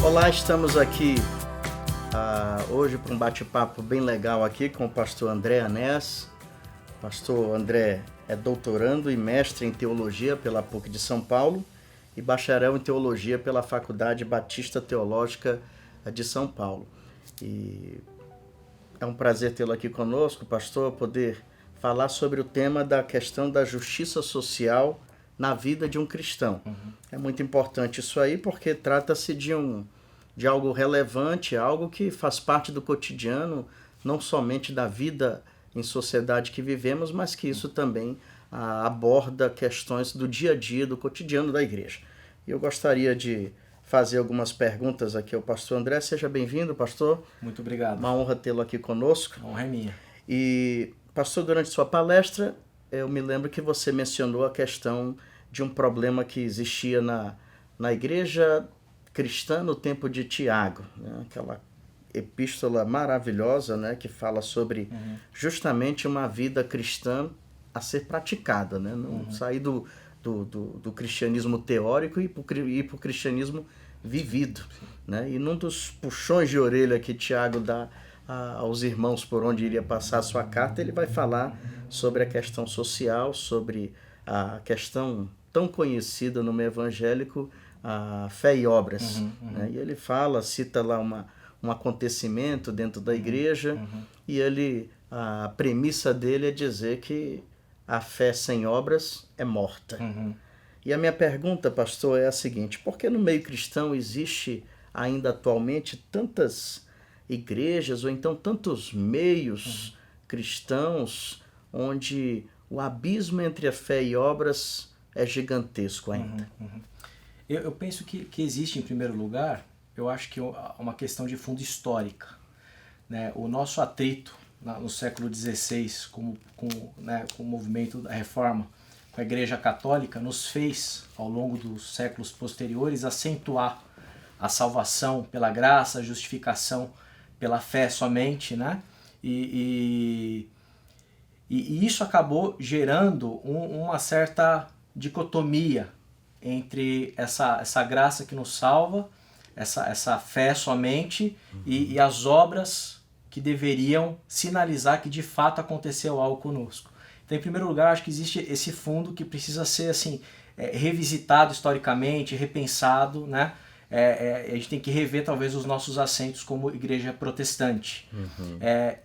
Olá, estamos aqui hoje para um bate-papo bem legal aqui com o pastor André Anés. Pastor André é doutorando e mestre em teologia pela PUC de São Paulo e bacharel em teologia pela Faculdade Batista Teológica de São Paulo. E é um prazer tê-lo aqui conosco, pastor, poder falar sobre o tema da questão da justiça social na vida de um cristão. É muito importante isso aí porque trata-se de algo relevante, algo que faz parte do cotidiano, não somente da vida em sociedade que vivemos, mas que isso também aborda questões do dia a dia, do cotidiano da igreja. E eu gostaria de fazer algumas perguntas aqui ao pastor André. Seja bem-vindo, pastor. Muito obrigado. Uma honra tê-lo aqui conosco. A honra é minha. E, pastor, durante sua palestra, eu me lembro que você mencionou a questão de um problema que existia na igreja cristã no tempo de Tiago, né? Aquela epístola maravilhosa, né? Que fala sobre justamente uma vida cristã a ser praticada, né? Não sair do cristianismo teórico e ir para o cristianismo vivido, né? E num dos puxões de orelha que Tiago dá aos irmãos por onde iria passar a sua carta, ele vai falar sobre a questão social, sobre a questão tão conhecida no meio evangélico, a fé e obras. Né? E ele cita lá um acontecimento dentro da igreja, e a premissa dele é dizer que a fé sem obras é morta. E a minha pergunta, pastor, é a seguinte: por que no meio cristão existe ainda atualmente tantas igrejas ou então tantos meios cristãos onde o abismo entre a fé e obras é gigantesco ainda? Eu penso que existe, em primeiro lugar, eu acho que uma questão de fundo histórica. Né? O nosso atrito no século XVI com o movimento da Reforma, com a Igreja Católica, nos fez, ao longo dos séculos posteriores, acentuar a salvação pela graça, a justificação pela fé somente, né? E isso acabou gerando uma certa dicotomia entre essa graça que nos salva, essa fé somente, e as obras que deveriam sinalizar que de fato aconteceu algo conosco. Então, em primeiro lugar, acho que existe esse fundo que precisa ser assim, revisitado historicamente, repensado, né? A gente tem que rever talvez os nossos assentos como igreja protestante.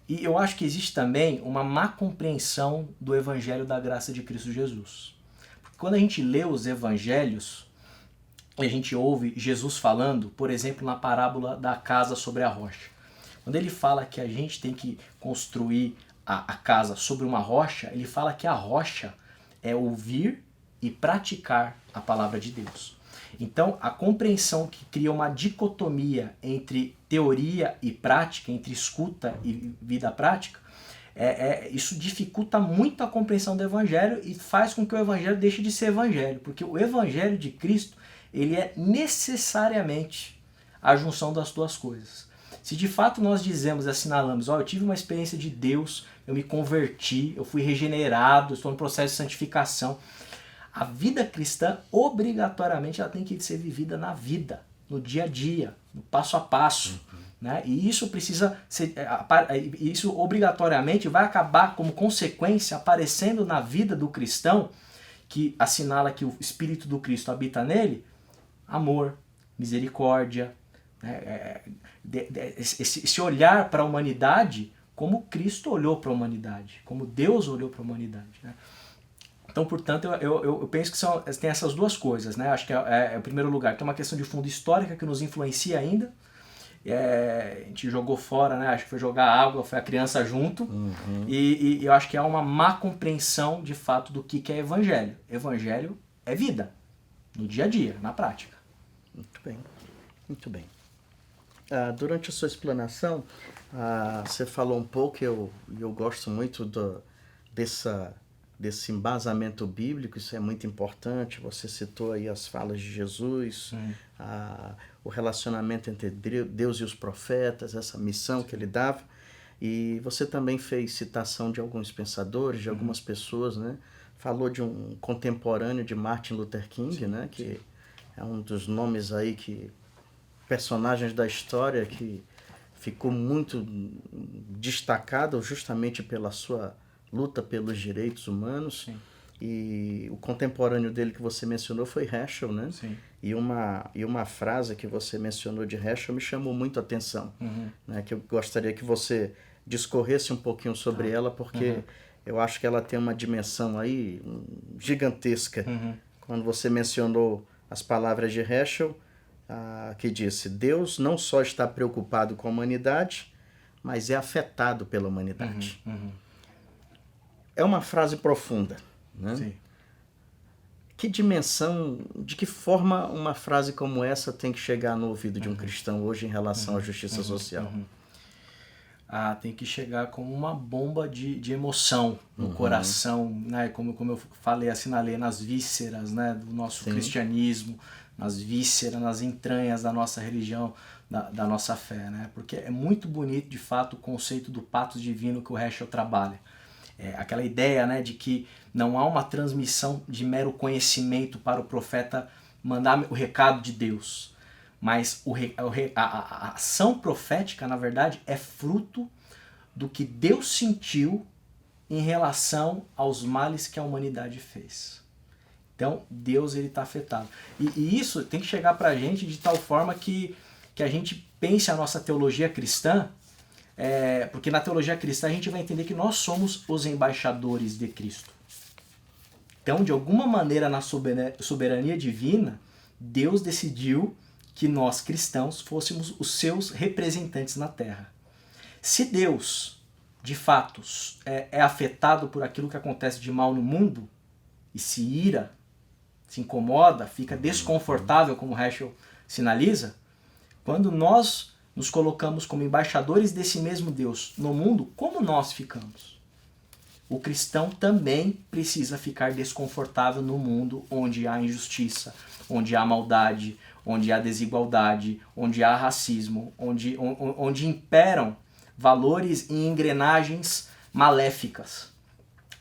E eu acho que existe também uma má compreensão do Evangelho da graça de Cristo Jesus. Porque quando a gente lê os evangelhos, a gente ouve Jesus falando, por exemplo, na parábola da casa sobre a rocha. Quando ele fala que a gente tem que construir a casa sobre uma rocha, ele fala que a rocha é ouvir e praticar a palavra de Deus. Então, a compreensão que cria uma dicotomia entre teoria e prática, entre escuta e vida prática, isso dificulta muito a compreensão do Evangelho e faz com que o Evangelho deixe de ser Evangelho, porque o Evangelho de Cristo, ele é necessariamente a junção das duas coisas. Se de fato nós dizemos e assinalamos, eu tive uma experiência de Deus, eu me converti, eu fui regenerado, estou no processo de santificação, a vida cristã, obrigatoriamente, ela tem que ser vivida na vida, no dia a dia, no passo a passo. Né? E isso precisa ser, isso obrigatoriamente vai acabar, como consequência, aparecendo na vida do cristão, que assinala que o Espírito do Cristo habita nele, amor, misericórdia, né? Esse olhar para a humanidade como Cristo olhou para a humanidade, como Deus olhou para a humanidade. Né? Então, portanto, eu penso que tem essas duas coisas. Né? Acho que em primeiro lugar, tem uma questão de fundo histórica que nos influencia ainda. A gente jogou fora, né? Acho que foi jogar água, foi a criança junto. E eu acho que há uma má compreensão, de fato, do que é evangelho. Evangelho é vida, no dia a dia, na prática. Muito bem, muito bem. Durante a sua explanação, você falou um pouco, eu gosto muito desse embasamento bíblico, isso é muito importante. Você citou aí as falas de Jesus, o relacionamento entre Deus e os profetas, essa missão que ele dava. E você também fez citação de alguns pensadores, de algumas pessoas, né? Falou de um contemporâneo de Martin Luther King, né? Que é um dos nomes aí que personagens da história que ficou muito destacado justamente pela sua luta pelos direitos humanos. Sim. E o contemporâneo dele que você mencionou foi Heschel, né? Sim. E uma frase que você mencionou de Heschel me chamou muito a atenção, né? Que eu gostaria que você discorresse um pouquinho sobre ela, porque eu acho que ela tem uma dimensão aí gigantesca. Quando você mencionou as palavras de Heschel, que disse: Deus não só está preocupado com a humanidade, mas é afetado pela humanidade. É uma frase profunda, né? Sim. Que dimensão, de que forma uma frase como essa tem que chegar no ouvido de um cristão hoje em relação à justiça social? Tem que chegar como uma bomba de emoção no coração, né? Como eu falei, assinalei, nas vísceras, né? Do nosso cristianismo, nas vísceras, nas entranhas da nossa religião, da nossa fé, né? Porque é muito bonito, de fato, o conceito do patos divino que o Heschel trabalha. Aquela ideia, né, de que não há uma transmissão de mero conhecimento para o profeta mandar o recado de Deus, mas a ação profética, na verdade, é fruto do que Deus sentiu em relação aos males que a humanidade fez. Então, Deus está afetado. E isso tem que chegar para a gente de tal forma que a gente pense a nossa teologia cristã, porque na teologia cristã a gente vai entender que nós somos os embaixadores de Cristo. Então, de alguma maneira, na soberania divina, Deus decidiu que nós cristãos fôssemos os seus representantes na Terra. Se Deus, de fato, é afetado por aquilo que acontece de mal no mundo, e se ira, se incomoda, fica desconfortável, como Heschel sinaliza, quando nós nos colocamos como embaixadores desse mesmo Deus no mundo, como nós ficamos? O cristão também precisa ficar desconfortável no mundo onde há injustiça, onde há maldade, onde há desigualdade, onde há racismo, onde imperam valores e engrenagens maléficas.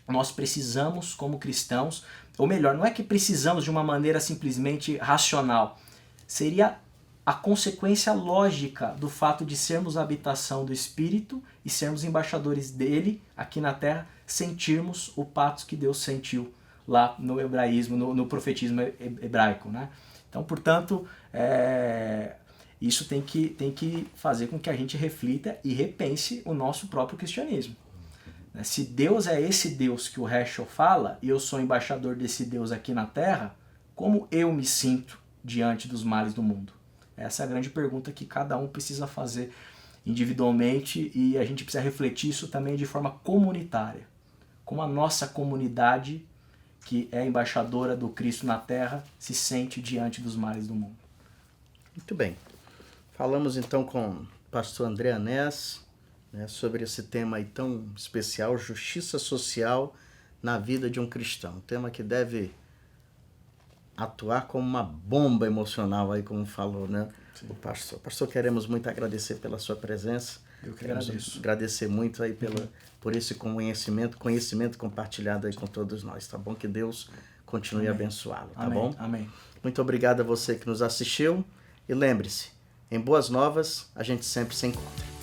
Nós precisamos, como cristãos, ou melhor, não é que precisamos de uma maneira simplesmente racional, seria a consequência lógica do fato de sermos a habitação do Espírito e sermos embaixadores dele aqui na Terra, sentirmos o patos que Deus sentiu lá no hebraísmo, no profetismo hebraico, né? Então, portanto, isso tem que fazer com que a gente reflita e repense o nosso próprio cristianismo. Se Deus é esse Deus que o Heschel fala, e eu sou embaixador desse Deus aqui na Terra, como eu me sinto diante dos males do mundo? Essa é a grande pergunta que cada um precisa fazer individualmente, e a gente precisa refletir isso também de forma comunitária. Como a nossa comunidade, que é embaixadora do Cristo na Terra, se sente diante dos males do mundo. Muito bem. Falamos então com o pastor André Anés, né, sobre esse tema aí tão especial, justiça social na vida de um cristão. Um tema que deve atuar como uma bomba emocional aí, como falou, né? Sim. O pastor. Pastor, queremos muito agradecer pela sua presença. Eu que agradeço. Agradecer muito aí por esse conhecimento compartilhado aí com todos nós, tá bom? Que Deus continue a abençoá-lo, tá bom? Amém. Muito obrigado a você que nos assistiu e lembre-se, em Boas Novas a gente sempre se encontra.